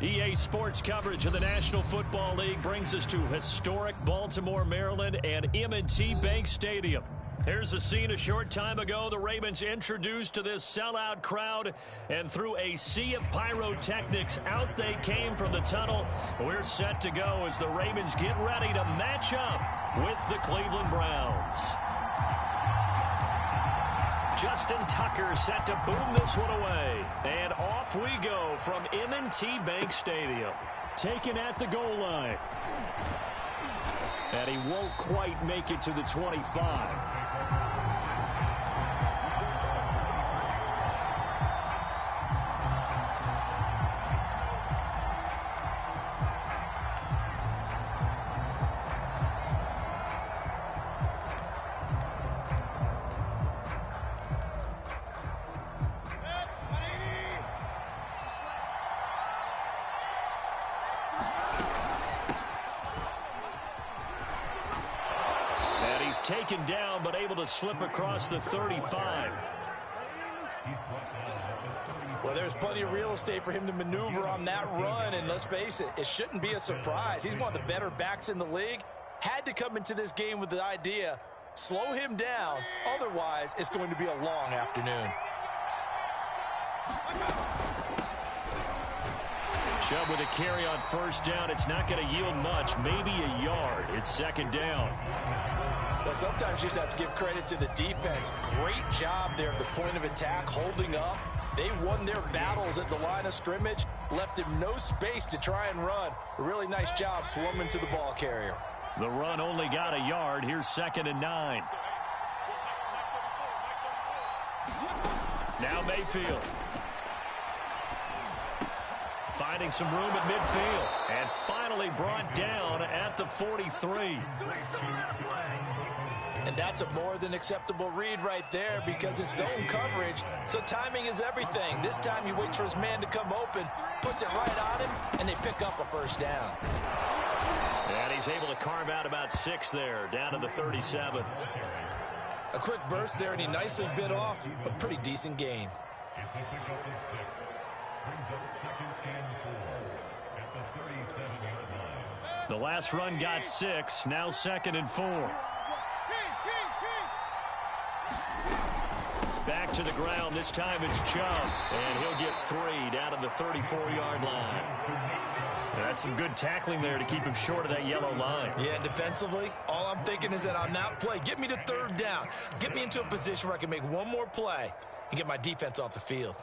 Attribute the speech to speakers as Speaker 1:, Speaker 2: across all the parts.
Speaker 1: EA Sports coverage of the National Football League brings us to historic Baltimore, Maryland, and M&T Bank Stadium. Here's the scene a short time ago. The Ravens introduced to this sellout crowd, and through a sea of pyrotechnics, out they came from the tunnel. We're set to go as the Ravens get ready to match up with the Cleveland Browns. Justin Tucker set to boom this one away. And off we go from M&T Bank Stadium. Taken at the goal line. And he won't quite make it to the 25. Taken down, but able to slip across the 35.
Speaker 2: Well, there's plenty of real estate for him to maneuver on that run, and let's face it, it shouldn't be a surprise. He's one of the better backs in the league. Had to come into this game with the idea, slow him down, otherwise it's going to be a long afternoon.
Speaker 1: Chubb with a carry on first down. It's not going to yield much, maybe a yard. It's second down.
Speaker 2: Well, sometimes you just have to give credit to the defense. Great job there at the point of attack, holding up. They won their battles at the line of scrimmage, left him no space to try and run. A really nice job swarming to the ball carrier.
Speaker 1: The run only got a yard. Here's 2nd and 9. Now Mayfield. Finding some room at midfield. And finally brought down at the 43.
Speaker 2: And that's a more than acceptable read right there because it's zone coverage, so timing is everything. This time he waits for his man to come open, puts it right on him, and they pick up a first down.
Speaker 1: And he's able to carve out about 6 there, down to the 37.
Speaker 2: A quick burst there, and he nicely bit off a pretty decent gain.
Speaker 1: The last run got 6, now 2nd and 4. Back to the ground. This time it's Chubb. And he'll get 3 down to the 34-yard line. That's some good tackling there to keep him short of that yellow line.
Speaker 2: Yeah, defensively, all I'm thinking is that on that play, get me to 3rd down. Get me into a position where I can make one more play and get my defense off the field.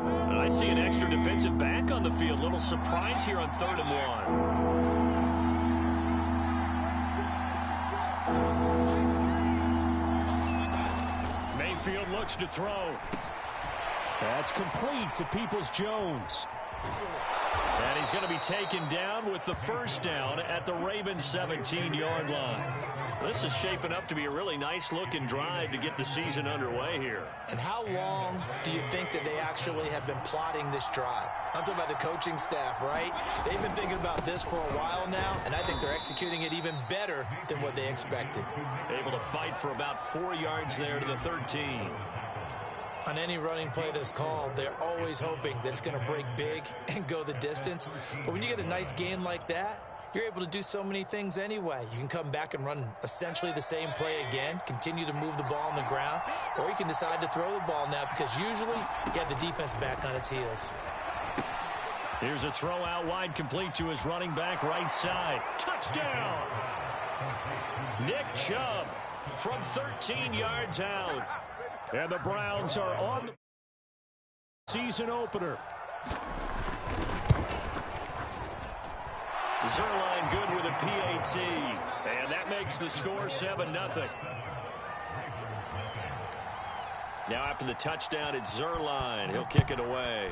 Speaker 1: I see an extra defensive back on the field. Little surprise here on 3rd and 1. Mayfield looks to throw. That's complete to Peoples-Jones. And he's going to be taken down with the first down at the Ravens' 17-yard line. This is shaping up to be a really nice-looking drive to get the season underway here.
Speaker 2: And how long do you think that they actually have been plotting this drive? I'm talking about the coaching staff, right? They've been thinking about this for a while now, and I think they're executing it even better than what they expected.
Speaker 1: Able to fight for about 4 yards there to the 13.
Speaker 2: On any running play that's called, they're always hoping that it's going to break big and go the distance. But when you get a nice game like that, you're able to do so many things anyway. You can come back and run essentially the same play again, continue to move the ball on the ground, or you can decide to throw the ball now because usually you have the defense back on its heels.
Speaker 1: Here's a throw out wide, complete to his running back right side. Touchdown! Nick Chubb from 13 yards out. And the Browns are on the season opener. Zuerlein good with a PAT. And that makes the score 7-0. Now after the touchdown, it's Zuerlein. He'll kick it away.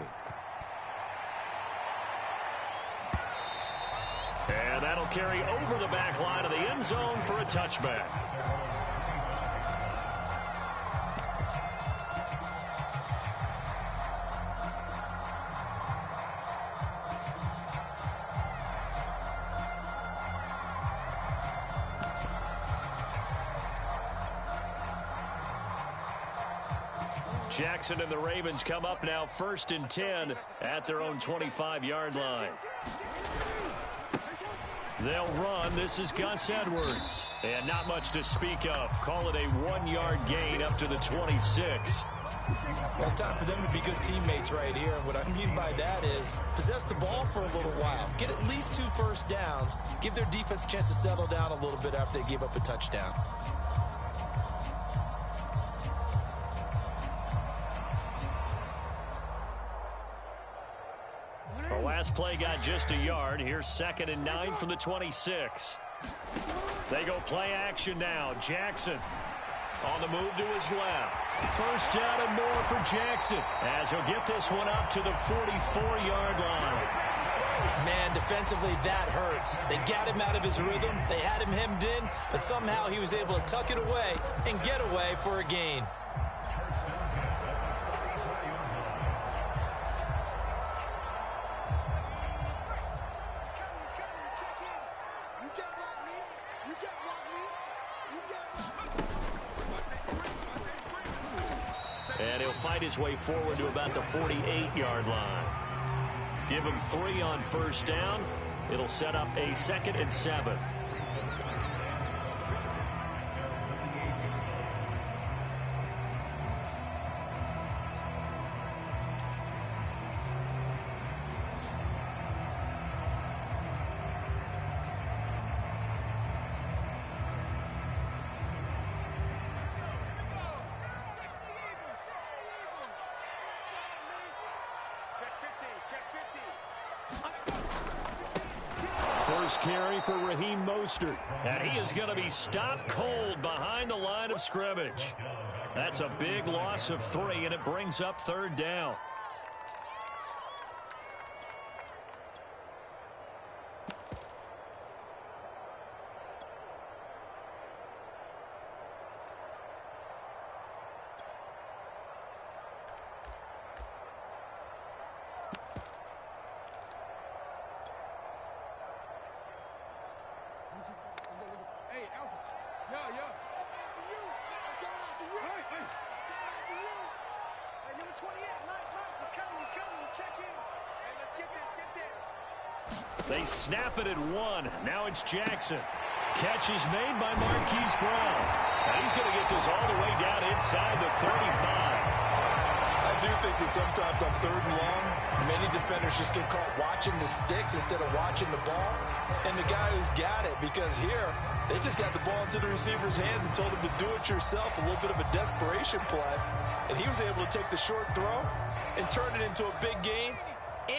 Speaker 1: And that'll carry over the back line of the end zone for a touchback. Jackson and the Ravens come up now 1st and 10 at their own 25-yard line. They'll run. This is Gus Edwards. And not much to speak of. Call it a 1-yard gain up to the 26.
Speaker 2: Well, it's time for them to be good teammates right here. And what I mean by that is possess the ball for a little while. Get at least 2 first downs. Give their defense a chance to settle down a little bit after they give up a touchdown.
Speaker 1: The last play got just a yard. Here's 2nd and 9 from the 26. They go play action now. Jackson on the move to his left. 1st down and more for Jackson as he'll get this one up to the 44-yard line.
Speaker 2: Man, defensively, that hurts. They got him out of his rhythm. They had him hemmed in, but somehow he was able to tuck it away and get away for a gain.
Speaker 1: And he'll fight his way forward to about the 48-yard line. Give him 3 on 1st down. It'll set up a 2nd and 7. First carry for Raheem Mostert. And he is going to be stopped cold behind the line of scrimmage. That's a big loss of 3, and it brings up 3rd down. They snap it at 1. Now it's Jackson. Catch is made by Marquise Brown. And he's going to get this all the way down inside the 35.
Speaker 2: I do think that sometimes on 3rd and long, many defenders just get caught watching the sticks instead of watching the ball. And the guy who's got it, because here, they just got the ball into the receiver's hands and told him to do it yourself, a little bit of a desperation play. And he was able to take the short throw and turn it into a big gain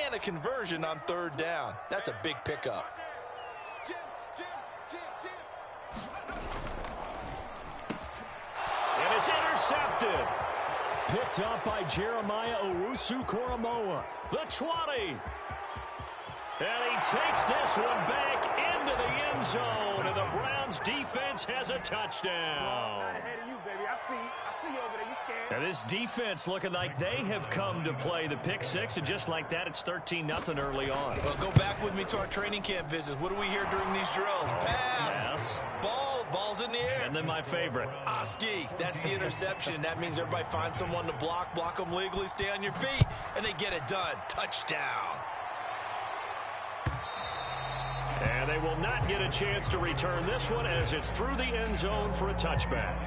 Speaker 2: and a conversion on 3rd down. That's a big pickup.
Speaker 1: And it's intercepted. Picked up by Jeremiah Owusu-Koramoah. The 20. And he takes this one back into the end zone. And the Browns defense has a touchdown. And this defense looking like they have come to play the pick 6, and just like that, it's 13-0 early on.
Speaker 2: Well, go back with me to our training camp visits. What do we hear during these drills? Pass.
Speaker 1: Yes.
Speaker 2: Ball's in the air.
Speaker 1: And then my favorite.
Speaker 2: Oski, that's the interception. That means everybody finds someone to block them legally, stay on your feet, and they get it done. Touchdown.
Speaker 1: And they will not get a chance to return this one as it's through the end zone for a touchback.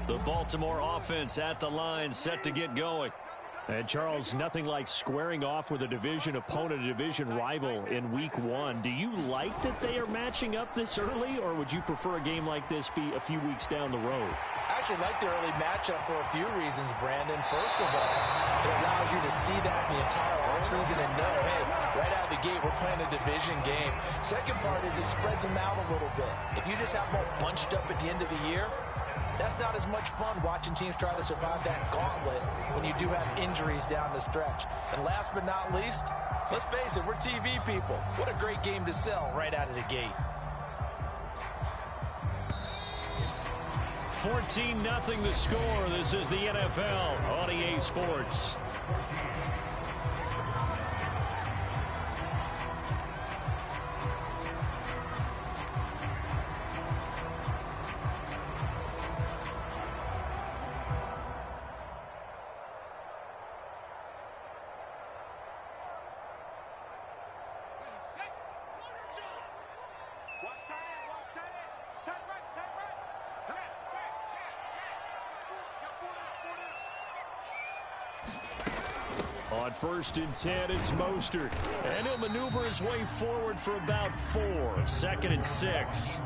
Speaker 1: The Baltimore offense at the line, set to get going. And, Charles, nothing like squaring off with a division opponent, a division rival in Week 1. Do you like that they are matching up this early, or would you prefer a game like this be a few weeks down the road?
Speaker 2: I actually like the early matchup for a few reasons, Brandon. First of all, it allows you to see that the entire offseason and know, hey, right out of the gate, we're playing a division game. Second part is it spreads them out a little bit. If you just have them all bunched up at the end of the year, that's not as much fun watching teams try to survive that gauntlet when you do have injuries down the stretch. And last but not least, let's face it, we're TV people. What a great game to sell right out of the gate.
Speaker 1: 14-0 the score. This is the NFL on EA Sports. On 1st and 10, it's Mostert. And he'll maneuver his way forward for about 4. 2nd and 6.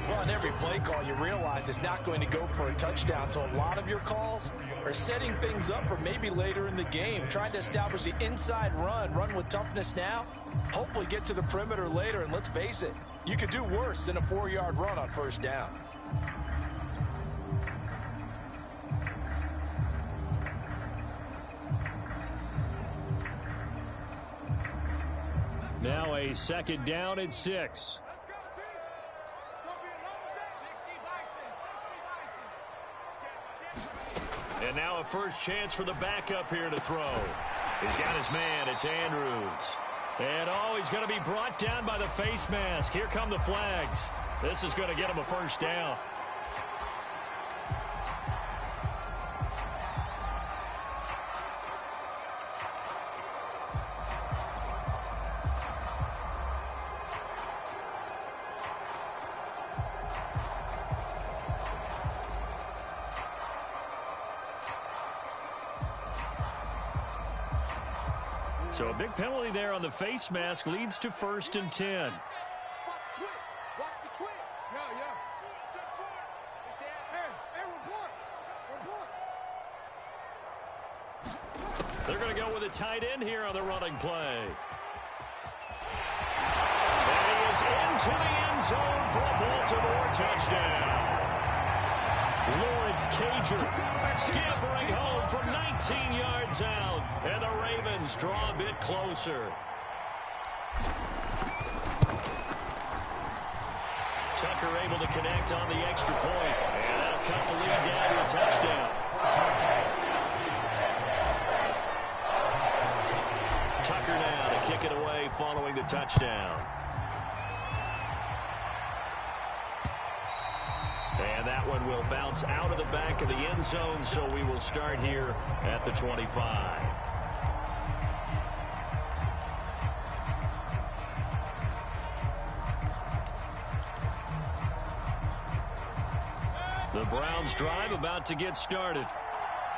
Speaker 2: Well, on every play call, you realize it's not going to go for a touchdown. So a lot of your calls are setting things up for maybe later in the game, trying to establish the inside run with toughness now, hopefully get to the perimeter later. And let's face it, you could do worse than a 4-yard run on 1st down.
Speaker 1: Now a 2nd down and 6. And now a first chance for the backup here to throw. He's got his man. It's Andrews. And he's going to be brought down by the face mask. Here come the flags. This is going to get him a 1st down. So a big penalty there on the face mask leads to 1st and 10. They're going to go with a tight end here on the running play. And he is into the end zone for a Baltimore touchdown. Lawrence Cager scampering home from 19 yards out. And the Ravens draw a bit closer. Tucker able to connect on the extra point. And that'll cut the lead down to a touchdown. Tucker now to kick it away following the touchdown. And that one will bounce out of the back of the end zone, so we will start here at the 25. The Browns drive about to get started.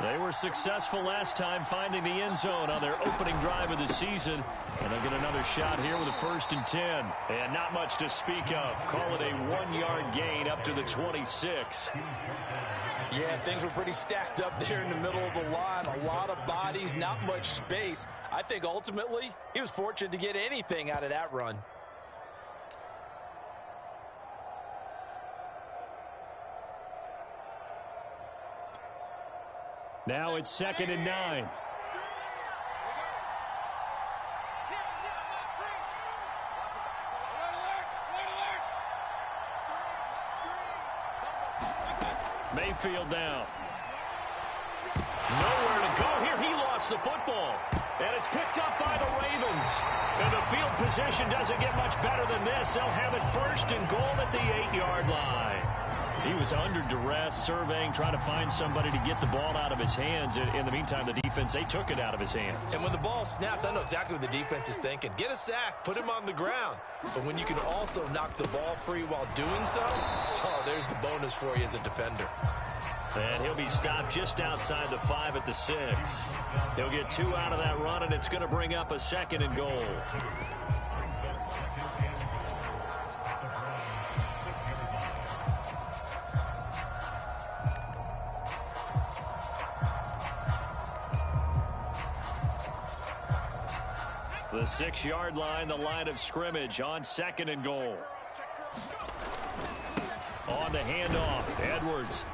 Speaker 1: They were successful last time finding the end zone on their opening drive of the season. And they'll get another shot here with a 1st and 10. And not much to speak of. Call it a 1-yard gain up to the 26.
Speaker 2: Yeah, things were pretty stacked up there in the middle of the line. A lot of bodies, not much space. I think ultimately he was fortunate to get anything out of that run.
Speaker 1: Now it's 2nd and 9. Mayfield down. Nowhere to go here. He lost the football. And it's picked up by the Ravens. And the field position doesn't get much better than this. They'll have it 1st and goal at the 8-yard line. He was under duress, surveying, trying to find somebody to get the ball out of his hands. In the meantime, the defense, they took it out of his hands.
Speaker 2: And when the ball snapped, I know exactly what the defense is thinking. Get a sack, put him on the ground. But when you can also knock the ball free while doing so, there's the bonus for you as a defender.
Speaker 1: And he'll be stopped just outside the 5 at the 6. He'll get 2 out of that run, and it's going to bring up a 2nd and goal. The 6-yard line, the line of scrimmage on 2nd and goal. On the handoff, Edwards.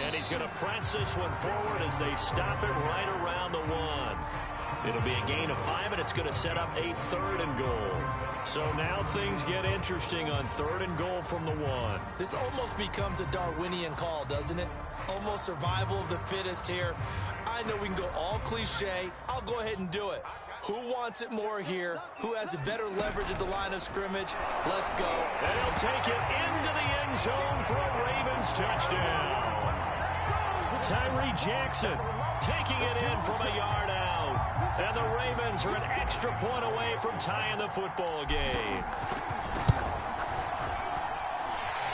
Speaker 1: And he's going to press this one forward as they stop it right around the 1. It'll be a gain of 5, and it's going to set up a 3rd and goal. So now things get interesting on 3rd and goal from the 1.
Speaker 2: This almost becomes a Darwinian call, doesn't it? Almost survival of the fittest here. I know we can go all cliche. I'll go ahead and do it. Who wants it more here? Who has a better leverage at the line of scrimmage? Let's go.
Speaker 1: And he'll take it into the end zone for a Ravens touchdown. Tyree Jackson taking it in from a yard out. And the Ravens are an extra point away from tying the football game.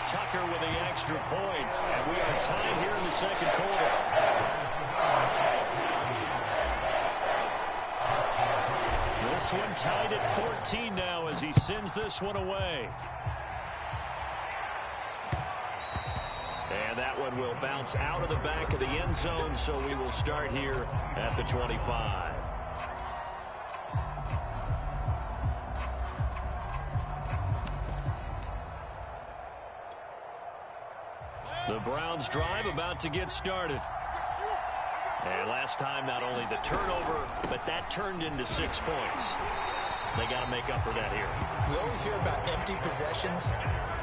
Speaker 1: Tucker with the extra point. And we are tied here in the second quarter. This one tied at 14 now as he sends this one away. And that one will bounce out of the back of the end zone, so we will start here at the 25. The Browns drive about to get started. And last time, not only the turnover, but that turned into 6 points. They got to make up for that here.
Speaker 2: We always hear about empty possessions,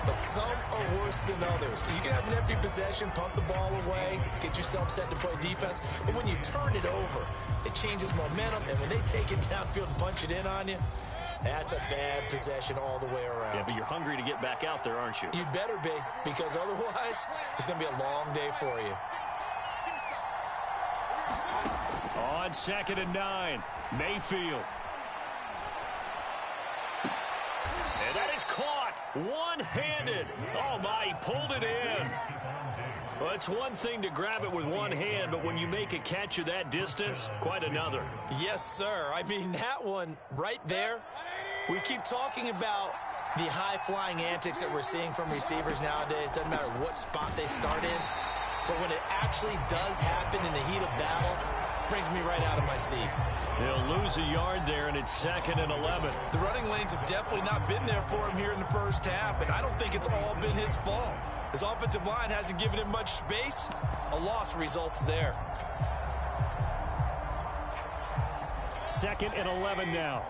Speaker 2: but some are worse than others. You can have an empty possession, pump the ball away, get yourself set to play defense, but when you turn it over, it changes momentum, and when they take it downfield and punch it in on you, that's a bad possession all the way around.
Speaker 1: Yeah, but you're hungry to get back out there, aren't you?
Speaker 2: You better be, because otherwise, it's going to be a long day for you.
Speaker 1: On 2nd and 9, Mayfield. And that is caught one-handed. Oh, my, he pulled it in. Well, it's one thing to grab it with one hand, but when you make a catch of that distance, quite another.
Speaker 2: Yes, sir. I mean, that one right there, we keep talking about the high-flying antics that we're seeing from receivers nowadays. Doesn't matter what spot they start in, but when it actually does happen in the heat of battle, brings me right out of my seat.
Speaker 1: They'll lose a yard there, and it's 2nd and 11.
Speaker 2: The running lanes have definitely not been there for him here in the first half, and I don't think it's all been his fault. His offensive line hasn't given him much space. A loss results there.
Speaker 1: 2nd and 11 now.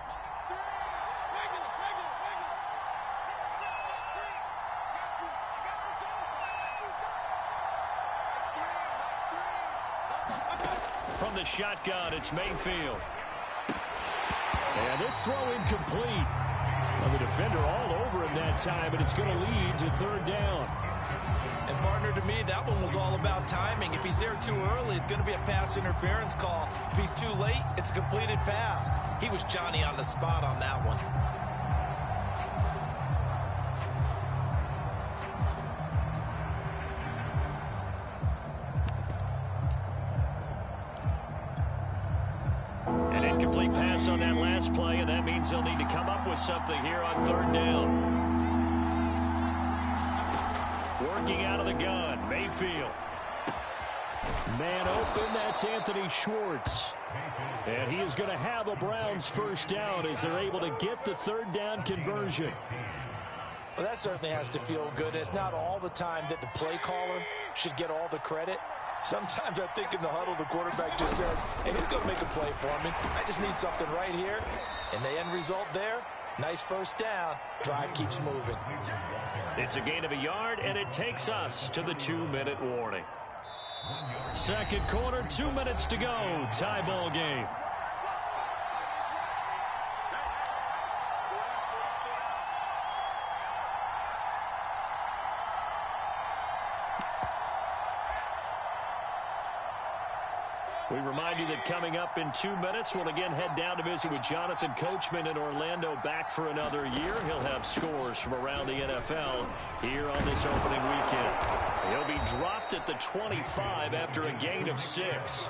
Speaker 1: From the shotgun, it's Mayfield. And this throw incomplete. Well, the defender all over him that time, and it's going to lead to 3rd down.
Speaker 2: And partner, to me, that one was all about timing. If he's there too early, it's going to be a pass interference call. If he's too late, it's a completed pass. He was Johnny on the spot on that one.
Speaker 1: An incomplete pass on that last play, and that means they'll need to come up with something here on 3rd down. Working out of the gun, Mayfield. Man open, that's Anthony Schwartz. And he is going to have a Browns first down as they're able to get the 3rd down conversion.
Speaker 2: Well, that certainly has to feel good. It's not all the time that the play caller should get all the credit. Sometimes I think in the huddle, the quarterback just says, hey, who's going to make a play for me? I just need something right here. And the end result there, nice first down. Drive keeps moving.
Speaker 1: It's a gain of a yard, and it takes us to the 2-minute warning. Second quarter, 2 minutes to go. Tie ball game. We remind you that coming up in 2 minutes, we'll again head down to visit with Jonathan Coachman in Orlando, back for another year. He'll have scores from around the NFL here on this opening weekend. He'll be dropped at the 25 after a gain of 6.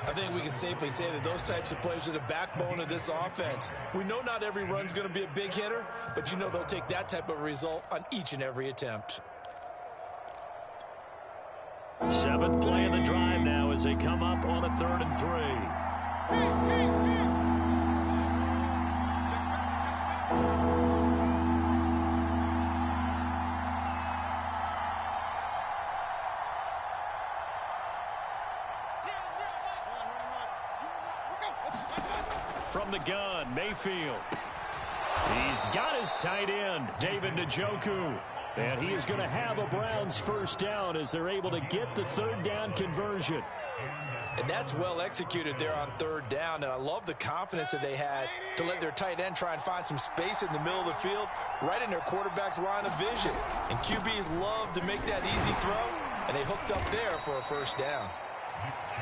Speaker 2: I think we can safely say that those types of plays are the backbone of this offense. We know not every run's going to be a big hitter, but you know they'll take that type of result on each and every attempt.
Speaker 1: 7th play of the drive now as they come up on a 3rd and 3. from the gun, Mayfield. He's got his tight end, David Njoku. And he is going to have a Browns first down as they're able to get the third down conversion.
Speaker 2: And that's well executed there on third down. And I love the confidence that they had to let their tight end try and find some space in the middle of the field, right in their quarterback's line of vision. And QBs love to make that easy throw, and they hooked up there for a first down.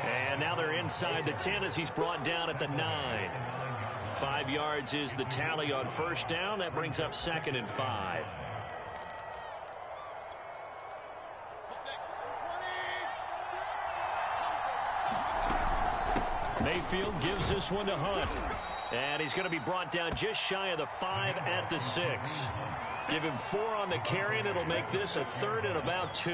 Speaker 1: And now they're inside the 10 as he's brought down at the 9. 5 yards is the tally on first down. That brings up 2nd and 5. Mayfield gives this one to Hunt. And he's going to be brought down just shy of the 5 at the 6. Give him 4 on the carry, and it'll make this a 3rd and about 2.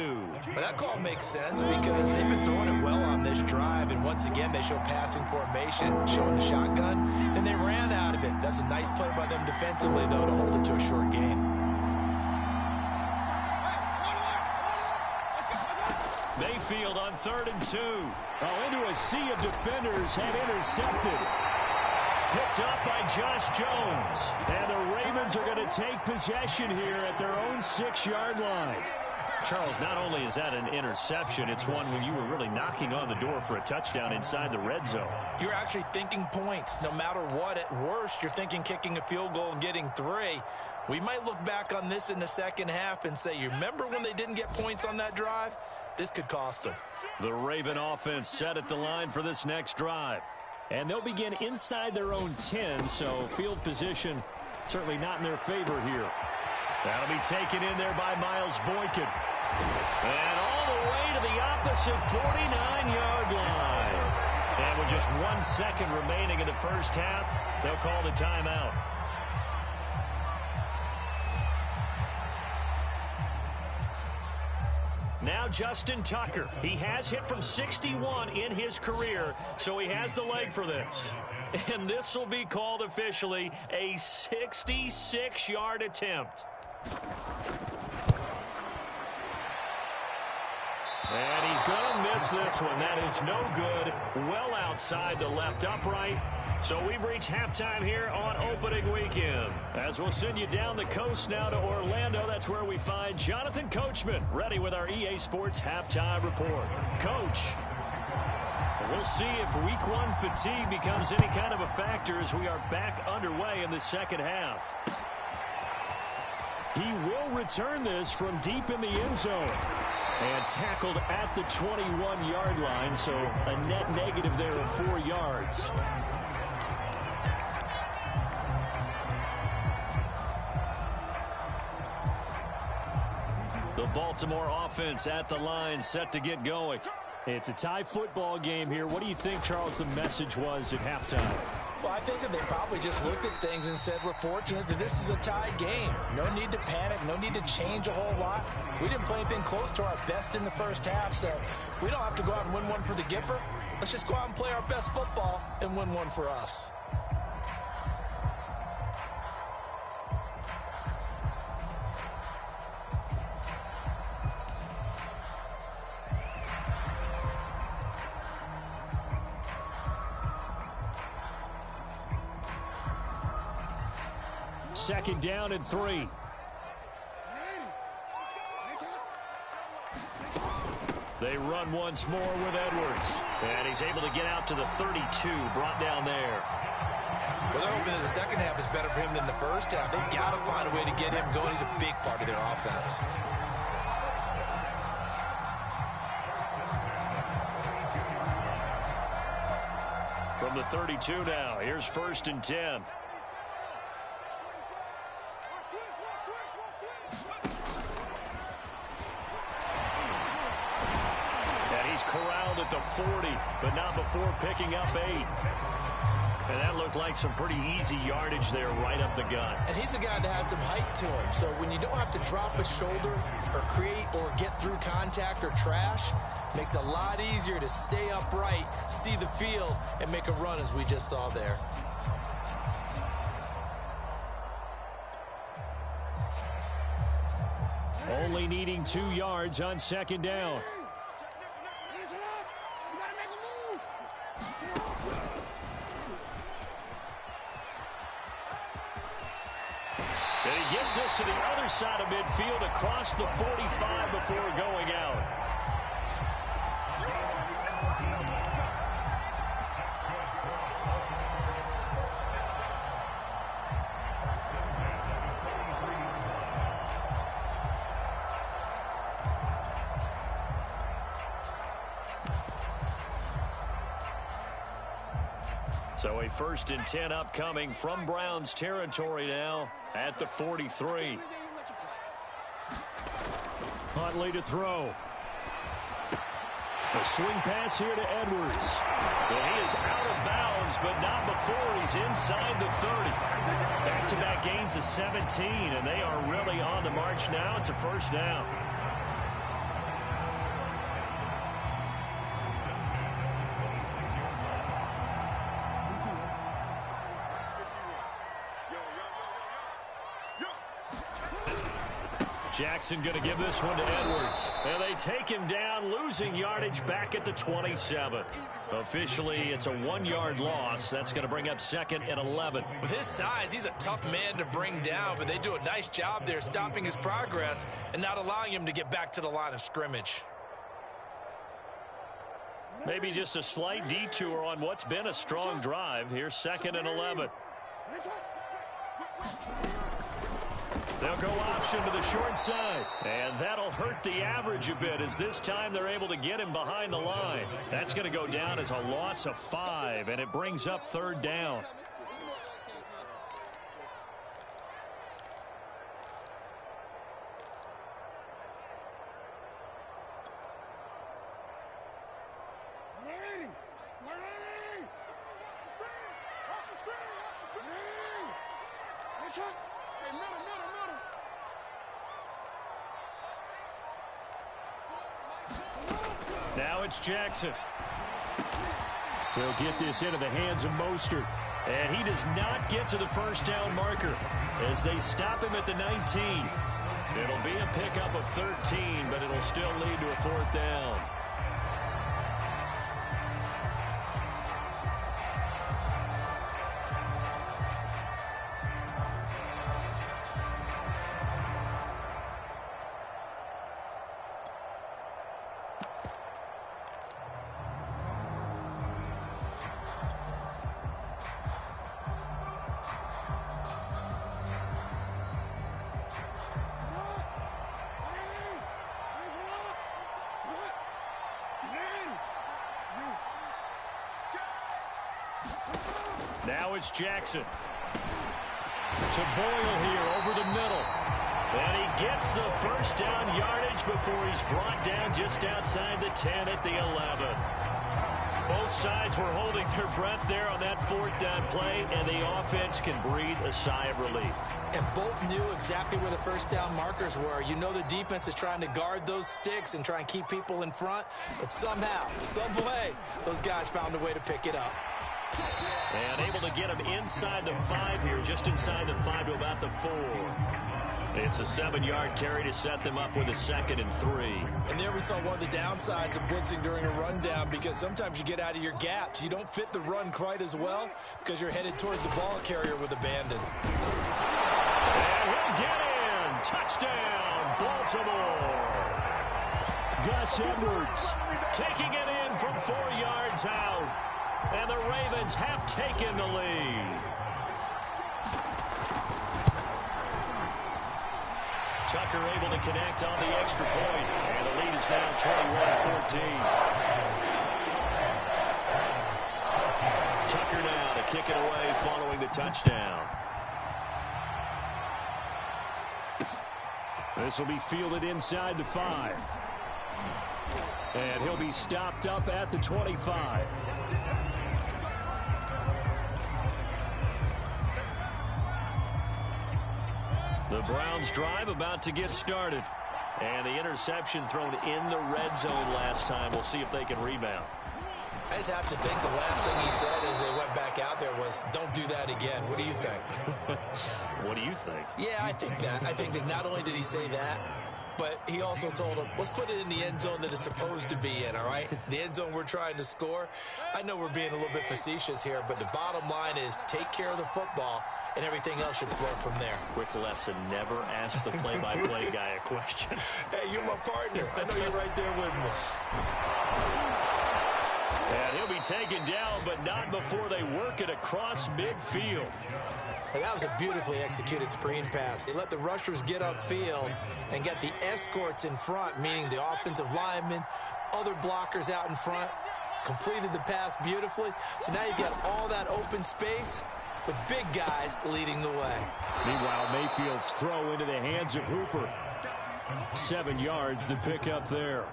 Speaker 2: Well, that call makes sense because they've been throwing it well on this drive, and once again they show passing formation, showing the shotgun. Then they ran out of it. That's a nice play by them defensively, though, to hold it to a short gain.
Speaker 1: Mayfield on 3rd and 2. Oh, into a sea of defenders, and intercepted. Picked up by Josh Jones. And the Ravens are going to take possession here at their own 6-yard line. Charles, not only is that an interception, it's one when you were really knocking on the door for a touchdown inside the red zone.
Speaker 2: You're actually thinking points. No matter what, at worst, you're thinking kicking a field goal and getting 3. We might look back on this in the second half and say, you remember when they didn't get points on that drive? This could cost them.
Speaker 1: The Raven offense set at the line for this next drive. And they'll begin inside their own 10, so field position certainly not in their favor here. That'll be taken in there by Miles Boykin. And all the way to the opposite 49-yard line. And with just 1 second remaining in the first half, they'll call the timeout. Now Justin Tucker. He has hit from 61 in his career, so he has the leg for this. And this will be called officially a 66-yard attempt. And he's going to miss this one. That is no good. Well outside the left upright. So we've reached halftime here on opening weekend. As we'll send you down the coast now to Orlando, that's where we find Jonathan Coachman, ready with our EA Sports halftime report. Coach, we'll see if week 1 fatigue becomes any kind of a factor as we are back underway in the second half. He will return this from deep in the end zone. And tackled at the 21-yard line, so a net negative there of 4 yards. The Baltimore offense at the line, set to get going. It's a tie football game here. What do you think, Charles, the message was at halftime?
Speaker 2: Well, I think that they probably just looked at things and said, we're fortunate that this is a tie game. No need to panic, no need to change a whole lot. We didn't play anything close to our best in the first half, so we don't have to go out and win one for the Gipper. Let's just go out and play our best football and win one for us.
Speaker 1: Second down and 3. They run once more with Edwards. And he's able to get out to the 32, brought down there.
Speaker 2: Well, they're hoping that the second half is better for him than the first half. They've got to find a way to get him going. He's a big part of their offense.
Speaker 1: From the 32 now, here's 1st and 10. Corralled at the 40, but not before picking up 8. And that looked like some pretty easy yardage there right up the gut.
Speaker 2: And he's a guy that has some height to him, so when you don't have to drop a shoulder or create or get through contact or trash, makes it a lot easier to stay upright, see the field, and make a run as we just saw there.
Speaker 1: Only needing 2 yards on second down. gets us to the other side of midfield across the 45 before going out. So a 1st and 10 upcoming from Browns territory now at the 43. Huntley to throw. A swing pass here to Edwards. Well, he is out of bounds, but not before he's inside the 30. Back-to-back gains of 17, and they are really on the march now. It's a 1st down. Jackson going to give this one to Edwards. And they take him down, losing yardage back at the 27. Officially, it's a 1-yard loss. That's going to bring up 2nd and 11.
Speaker 2: With his size, he's a tough man to bring down, but they do a nice job there stopping his progress and not allowing him to get back to the line of scrimmage.
Speaker 1: Maybe just a slight detour on what's been a strong drive. Here's 2nd and 11. They'll go option to the short side. And that'll hurt the average a bit as this time they're able to get him behind the line. That's going to go down as a loss of 5, and it brings up 3rd down. Now it's Jackson. He'll get this into the hands of Mostert. And he does not get to the 1st down marker as they stop him at the 19. It'll be a pickup of 13, but it'll still lead to a 4th down. Now it's Jackson. To Boyle here over the middle. And he gets the 1st down yardage before he's brought down just outside the 10 at the 11. Both sides were holding their breath there on that 4th down play, and the offense can breathe a sigh of relief.
Speaker 2: And both knew exactly where the 1st down markers were. You know the defense is trying to guard those sticks and try and keep people in front, but somehow, some way, those guys found a way to pick it up.
Speaker 1: And able to get him inside the 5 here, just inside the 5 to about the 4. It's a 7-yard carry to set them up with a 2nd and 3.
Speaker 2: And there we saw one of the downsides of blitzing during a rundown, because sometimes you get out of your gaps. You don't fit the run quite as well because you're headed towards the ball carrier with abandon.
Speaker 1: And he'll get in. Touchdown, Baltimore. Gus Edwards taking it in from 4 yards out. And the Ravens have taken the lead. Tucker able to connect on the extra point. And the lead is now 21-14. Tucker now to kick it away following the touchdown. This will be fielded inside the 5. And he'll be stopped up at the 25. The Browns drive about to get started. And the interception thrown in the red zone last time. We'll see if they can rebound.
Speaker 2: I just have to think the last thing he said as they went back out there was, don't do that again. What do you think?
Speaker 1: What do you think?
Speaker 2: Yeah, I think that. I think that not only did he say that, but he also told him, let's put it in the end zone that it's supposed to be in, all right? The end zone we're trying to score. I know we're being a little bit facetious here, but the bottom line is take care of the football, and everything else should flow from there.
Speaker 1: Quick lesson, never ask the play-by-play guy a question.
Speaker 2: Hey, you're my partner. I know you're right there with me.
Speaker 1: And he'll be taken down, but not before they work it across midfield.
Speaker 2: And that was a beautifully executed screen pass. They let the rushers get upfield and get the escorts in front, meaning the offensive linemen, other blockers out in front, completed the pass beautifully. So now you've got all that open space with big guys leading the way.
Speaker 1: Meanwhile, Mayfield's throw into the hands of Hooper. 7 yards to pick up there.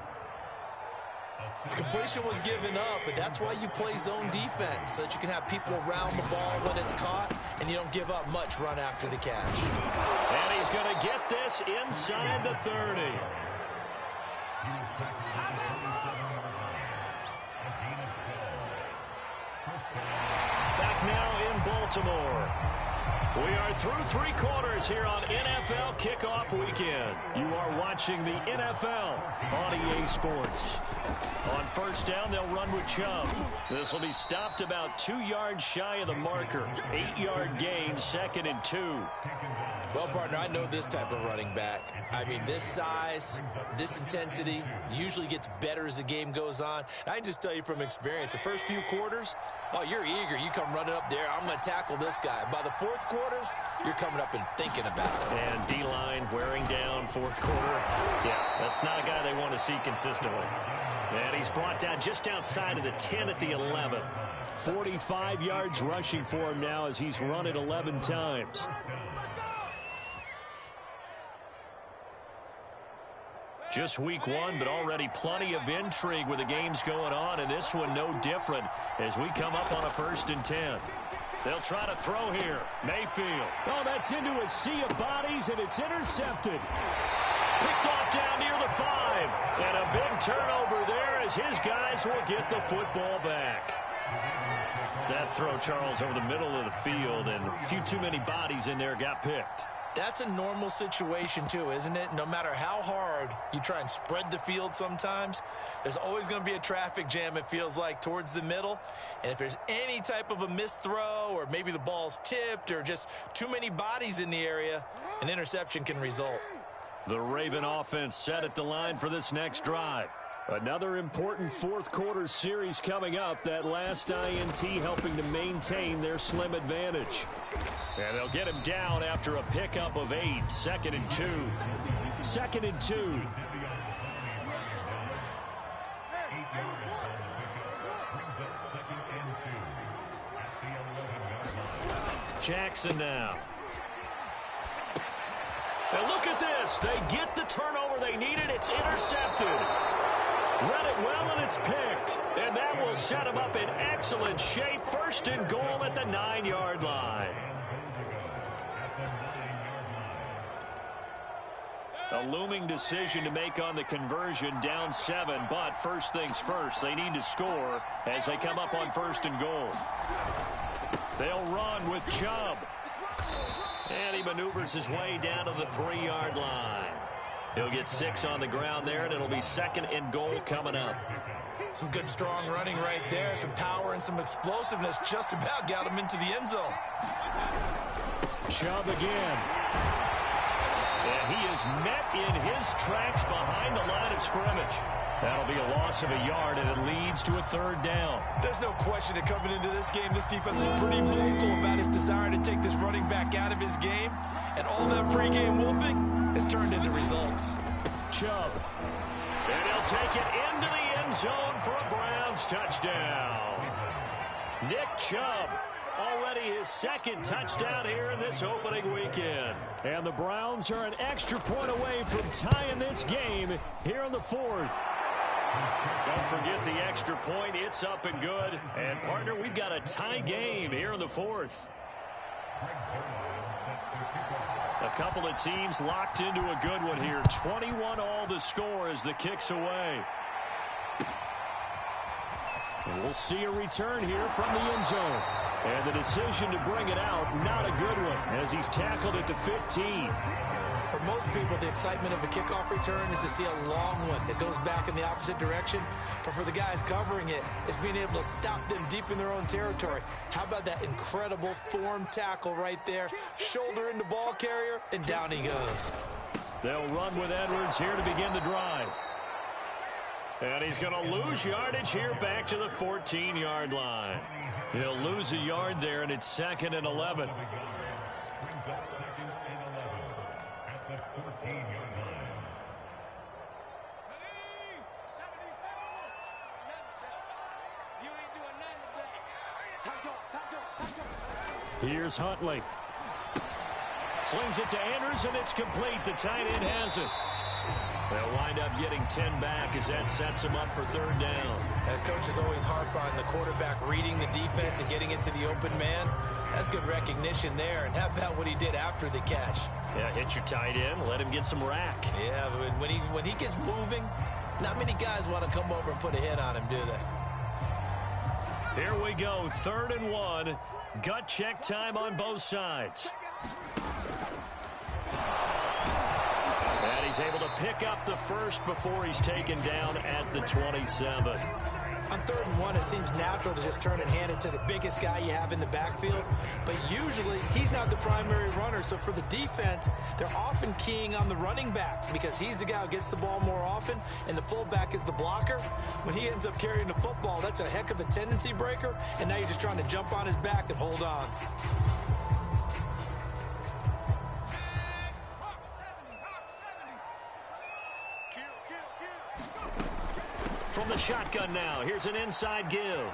Speaker 2: Completion was given up, but that's why you play zone defense, so that you can have people around the ball when it's caught, and you don't give up much run after the catch.
Speaker 1: And he's going to get this inside the 30. Back now in Baltimore. We are through 3 quarters here on NFL Kickoff Weekend. You are watching the NFL on EA Sports. On first down, they'll run with Chubb. This will be stopped about 2 yards shy of the marker. 8-yard gain, 2nd and 2.
Speaker 2: Well, partner, I know this type of running back. I mean, this size, this intensity usually gets better as the game goes on. I can just tell you from experience, the first few quarters, oh, you're eager. You come running up there, I'm going to tackle this guy. By the 4th quarter, you're coming up and thinking about it.
Speaker 1: And D-line wearing down 4th quarter. Yeah, that's not a guy they want to see consistently. And he's brought down just outside of the 10 at the 11. 45 yards rushing for him now as he's run it 11 times. Just week 1, but already plenty of intrigue with the games going on, and this one no different as we come up on a 1st and 10. They'll try to throw here. Mayfield. Oh, that's into a sea of bodies, and it's intercepted. Picked off down near the 5. And a big turnover there as his guys will get the football back. That throw, Charles, over the middle of the field, and a few too many bodies in there got picked.
Speaker 2: That's a normal situation, too, isn't it? No matter how hard you try and spread the field sometimes, there's always going to be a traffic jam, it feels like, towards the middle. And if there's any type of a missed throw or maybe the ball's tipped or just too many bodies in the area, an interception can result.
Speaker 1: The Raven offense set at the line for this next drive. Another important 4th quarter series coming up. That last INT helping to maintain their slim advantage. And they'll get him down after a pickup of 8. 2nd and 2. 2nd and 2. Jackson now. And look at this. They get the turnover they needed. It's intercepted. Read it well, and it's picked. And that will set them up in excellent shape. 1st and goal at the 9-yard line. A looming decision to make on the conversion, down 7. But first things first, they need to score as they come up on 1st and goal. They'll run with Chubb. And he maneuvers his way down to the 3-yard line. He'll get 6 on the ground there, and it'll be 2nd and goal coming up.
Speaker 2: Some good, strong running right there. Some power and some explosiveness just about got him into the end zone.
Speaker 1: Chubb again. And he is met in his tracks behind the line of scrimmage. That'll be a loss of a yard, and it leads to a 3rd down.
Speaker 2: There's no question that coming into this game, this defense is pretty vocal about his desire to take this running back out of his game. And all that pregame wolfing has turned into results.
Speaker 1: Chubb. And he'll take it into the end zone for a Browns touchdown. Nick Chubb. Already his 2nd touchdown here in this opening weekend. And the Browns are an extra point away from tying this game here in the 4th. Don't forget the extra point. It's up and good. And, partner, we've got a tie game here in the 4th. A couple of teams locked into a good one here. 21 all the score as the kick's away. And we'll see a return here from the end zone. And the decision to bring it out, not a good one, as he's tackled at the 15.
Speaker 2: For most people, the excitement of a kickoff return is to see a long one that goes back in the opposite direction. But for the guys covering it, it's being able to stop them deep in their own territory. How about that incredible form tackle right there? Shoulder into ball carrier, and down he goes.
Speaker 1: They'll run with Edwards here to begin the drive. And he's going to lose yardage here back to the 14-yard line. He'll lose a yard there, and it's 2nd and 11. Here's Huntley. Slings it to Andrews, and it's complete. The tight end has it. They'll wind up getting 10 back as that sets them up for 3rd down.
Speaker 2: That coach is always harp on the quarterback reading the defense and getting it to the open man. That's good recognition there. And how about what he did after the catch?
Speaker 1: Yeah, hit your tight end, let him get some rack.
Speaker 2: Yeah, but when he gets moving, not many guys want to come over and put a hit on him, do they?
Speaker 1: Here we go, 3rd and 1. Gut check time on both sides. And he's able to pick up the first before he's taken down at the 27.
Speaker 2: On 3rd and 1, it seems natural to just turn and hand it to the biggest guy you have in the backfield. But usually, he's not the primary runner. So for the defense, they're often keying on the running back because he's the guy who gets the ball more often, and the fullback is the blocker. When he ends up carrying the football, that's a heck of a tendency breaker, and now you're just trying to jump on his back and hold on.
Speaker 1: From the shotgun now, here's an inside give.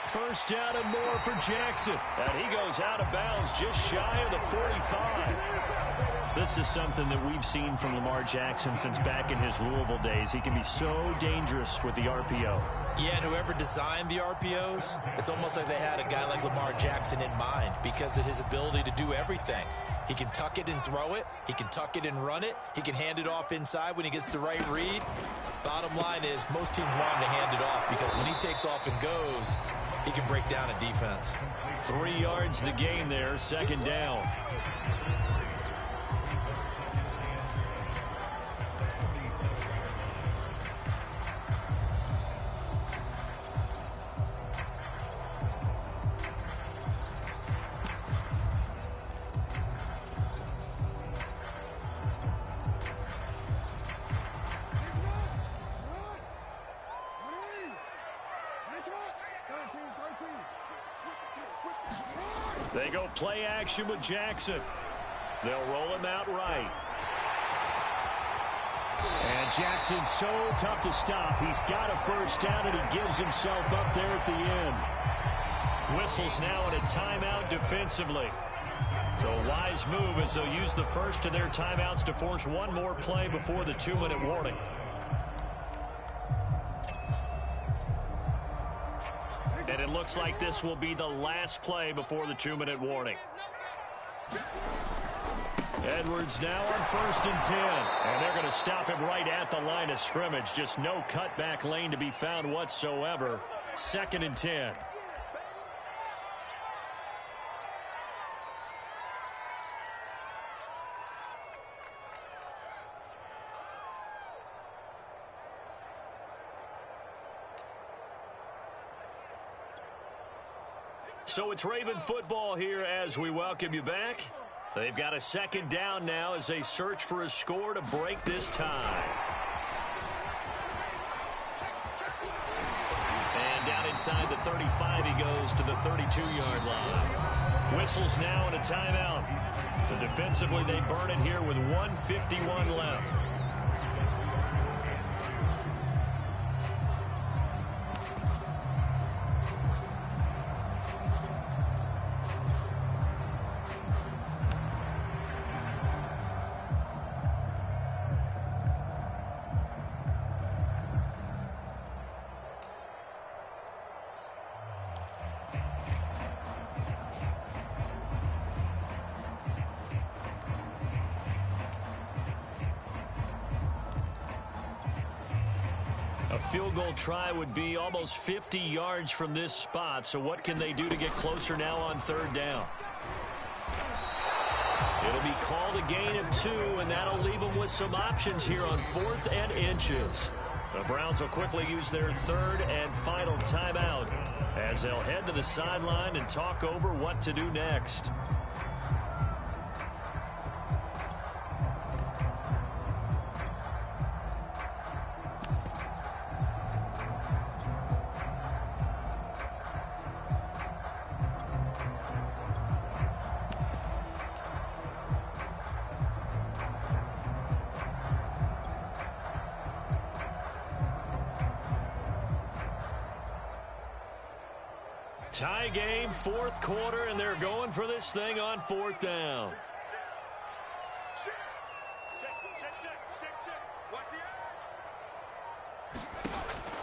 Speaker 1: 1st down and more for Jackson. And he goes out of bounds just shy of the 45. This is something that we've seen from Lamar Jackson since back in his Louisville days. He can be so dangerous with the RPO.
Speaker 2: Yeah, and whoever designed the RPOs, it's almost like they had a guy like Lamar Jackson in mind because of his ability to do everything. He can tuck it and throw it. He can tuck it and run it. He can hand it off inside when he gets the right read. Bottom line is most teams want him to hand it off because when he takes off and goes, he can break down a defense.
Speaker 1: 3 yards the gain there, 2nd down. They go play action with Jackson. They'll roll him out right. And Jackson's so tough to stop. He's got a 1st down, and he gives himself up there at the end. Whistles now in a timeout defensively. So a wise move as they'll use the first of their timeouts to force one more play before the 2-minute warning. And it looks like this will be the last play before the 2-minute warning. Edwards now on 1st and 10. And they're going to stop him right at the line of scrimmage. Just no cutback lane to be found whatsoever. 2nd and 10. So it's Raven football here as we welcome you back. They've got a 2nd down now as they search for a score to break this tie. And down inside the 35, he goes to the 32-yard line. Whistles now in a timeout. So defensively, they burn it here with 1:51 left. A field goal try would be almost 50 yards from this spot. So what can they do to get closer now on third down? It'll be called a gain of 2, and that'll leave them with some options here on 4th and inches. The Browns will quickly use their third and final timeout as they'll head to the sideline and talk over what to do next. Tie game, 4th quarter, and they're going for this thing on 4th down.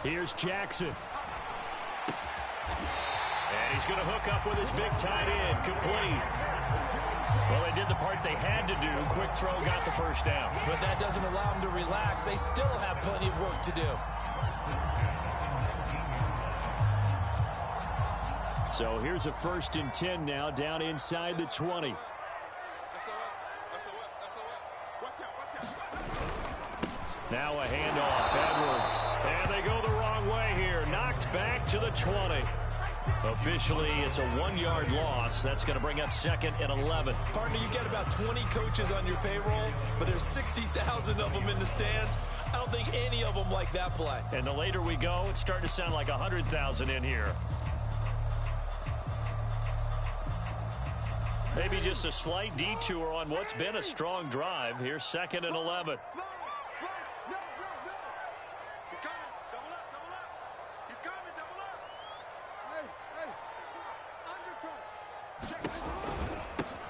Speaker 1: Here's Jackson. And he's going to hook up with his big tight end, complete. Well, they did the part they had to do. Quick throw, got the first down.
Speaker 2: But that doesn't allow them to relax. They still have plenty of work to do.
Speaker 1: So here's a 1st and 10 now, down inside the 20. Now a handoff, Edwards. And they go the wrong way here. Knocked back to the 20. Officially, it's a 1-yard loss. That's going to bring up 2nd and 11.
Speaker 2: Partner, you get about 20 coaches on your payroll, but there's 60,000 of them in the stands. I don't think any of them like that play.
Speaker 1: And the later we go, it's starting to sound like 100,000 in here. Maybe just a slight detour on what's been a strong drive. Here's 2nd and 11.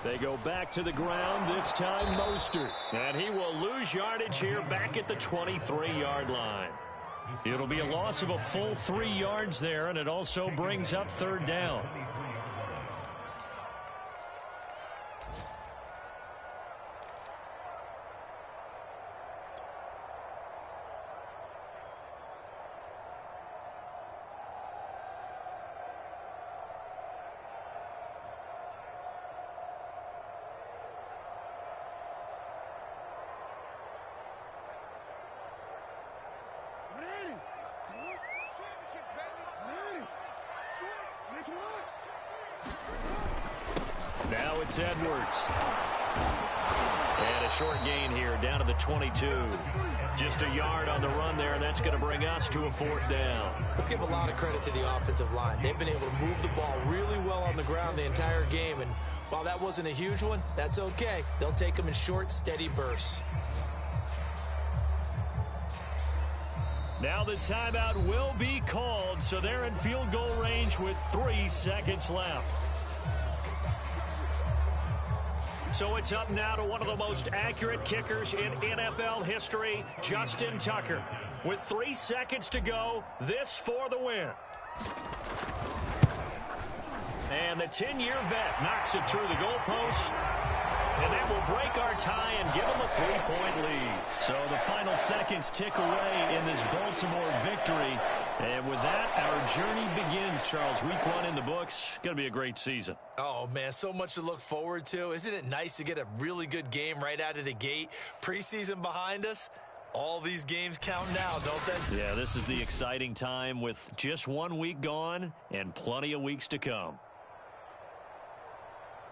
Speaker 1: They go back to the ground, this time Mostert. And he will lose yardage here back at the 23-yard line. It'll be a loss of a full 3 yards there, and it also brings up 3rd down. Now it's Edwards. And a short gain here down to the 22. Just a yard on the run there, and that's going to bring us to a 4th down.
Speaker 2: Let's give a lot of credit to the offensive line. They've been able to move the ball really well on the ground the entire game, and while that wasn't a huge one, that's okay. They'll take them in short, steady bursts.
Speaker 1: Now the timeout will be called, so they're in field goal range with 3 seconds left. So it's up now to one of the most accurate kickers in NFL history, Justin Tucker. With 3 seconds to go, this for the win. And the 10-year vet knocks it through the goalpost. And that will break our tie and give them a 3-point lead. So the final seconds tick away in this Baltimore victory. And with that, our journey begins, Charles. Week 1 in the books. Going to be a great season.
Speaker 2: Oh, man, so much to look forward to. Isn't it nice to get a really good game right out of the gate? Preseason behind us. All these games count now, don't they?
Speaker 1: Yeah, this is the exciting time with just 1 week gone and plenty of weeks to come.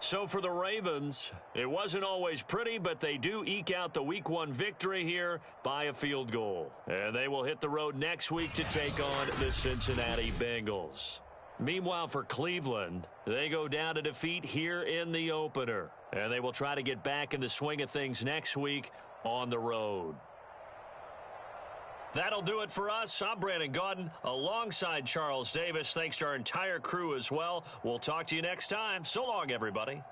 Speaker 1: So for the Ravens, it wasn't always pretty, but they do eke out the Week 1 victory here by a field goal. And they will hit the road next week to take on the Cincinnati Bengals. Meanwhile, for Cleveland, they go down to defeat here in the opener. And they will try to get back in the swing of things next week on the road. That'll do it for us. I'm Brandon Gaudin alongside Charles Davis. Thanks to our entire crew as well. We'll talk to you next time. So long, everybody.